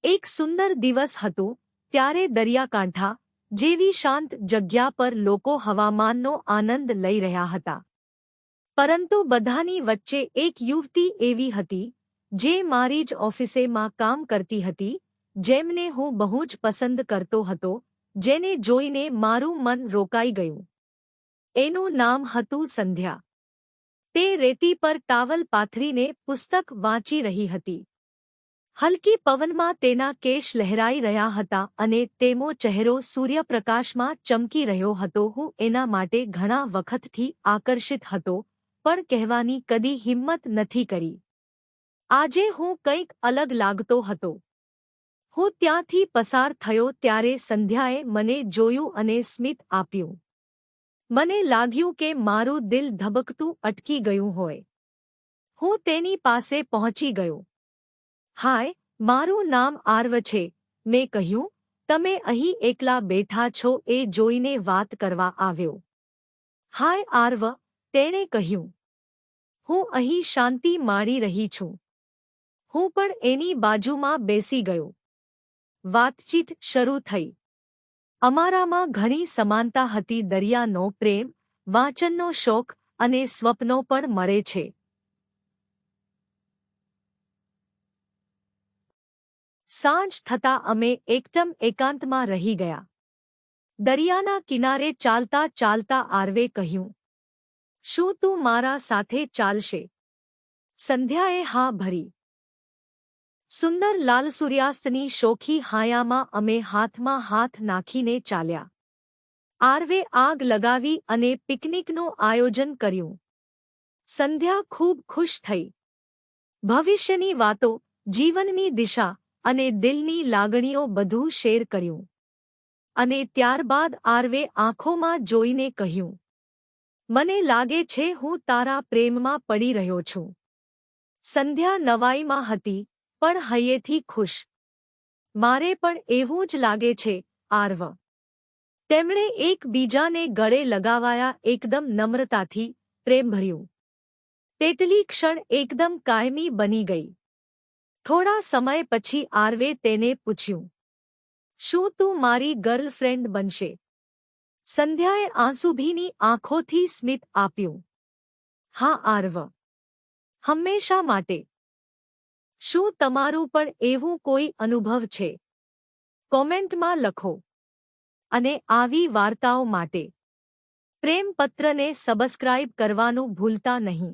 એક સુંદર દિવસ હતો ત્યારે દરિયાકાંઠા જેવી શાંત જગ્યા પર લોકો હવામાનનો આનંદ લઈ રહ્યા હતા. પરંતુ બધાની વચ્ચે એક યુવતી એવી હતી જે મારી જ ઓફિસેમાં કામ કરતી હતી, જેમને હું બહુ જ પસંદ કરતો હતો, જેને જોઈને મારું મન રોકાઈ ગયું. એનું નામ હતું સંધ્યા. તે રેતી પર ટાવલ પાથરીને પુસ્તક વાંચી રહી હતી. હલકી પવનમાં તેના કેશ લહેરાઈ રહ્યા હતા અને તેનો ચહેરો સૂર્યપ્રકાશમાં ચમકી રહ્યો હતો. હું એના માટે ઘણા વખતથી આકર્ષિત હતો, પણ કહેવાની કદી હિંમત નથી કરી. આજે હું કંઈક અલગ લાગતો હતો. હું ત્યાંથી પસાર થયો ત્યારે સંધ્યાએ મને જોયું અને સ્મિત આપ્યું. મને લાગ્યું કે મારું દિલ ધબકતું અટકી ગયું હોય. હું તેની પાસે પહોંચી ગયો. હાય, મારું નામ આર્વ છે, મેં કહ્યું. તમે અહીં એકલા બેઠા છો એ જોઈને વાત કરવા આવ્યો. હાય આર્વ, તેણે કહ્યું. હું અહીં શાંતિ માણી રહી છું. હું પણ એની બાજુમાં બેસી ગયો. વાતચીત શરૂ થઈ. અમારામાં ઘણી સમાનતા હતી. દરિયાનો પ્રેમ, વાંચનનો શોખ અને સ્વપ્નો પણ મળે છે. સાંજ થતાં અમે એકદમ એકાંતમાં રહી ગયા. દરિયાના કિનારે ચાલતા ચાલતા આર્વે કહ્યું, શું તું મારા સાથે ચાલશે? સંધ્યાએ હા ભરી. સુંદર લાલ સૂર્યાસ્તની શોખી હાયામાં અમે હાથમાં હાથ નાખીને ચાલ્યા. આર્વે આગ લગાવી અને પિકનિકનું આયોજન કર્યું. સંધ્યા ખૂબ ખુશ થઈ. ભવિષ્યની વાતો, જીવનની દિશા અને દિલની લાગણીઓ બધું શેર કર્યું. અને ત્યારબાદ આર્વે આંખોમાં જોઈને કહ્યું, મને લાગે છે હું તારા પ્રેમમાં પડી રહ્યો છું. સંધ્યા નવાઈમાં હતી, પણ હૈયેથી ખુશ. મારે પણ એવું જ લાગે છે, આર્વ. તેમણે એકબીજાને ગળે લગાવાયા, એકદમ નમ્રતાથી, પ્રેમભર્યું. તેટલી ક્ષણ એકદમ કાયમી બની ગઈ. થોડા સમય પછી આર્વે તેને પૂછ્યું, શું તું મારી ગર્લફ્રેન્ડ બનશે? સંધ્યાએ આંસુભીની આંખોથી સ્મિત આપ્યું. હા આર્વ, હંમેશા માટે. શું તમારું પણ એવું કોઈ અનુભવ છે? કોમેન્ટમાં લખો. અને આવી વાર્તાઓ માટે પ્રેમપત્રને સબસ્ક્રાઇબ કરવાનું ભૂલતા નહીં.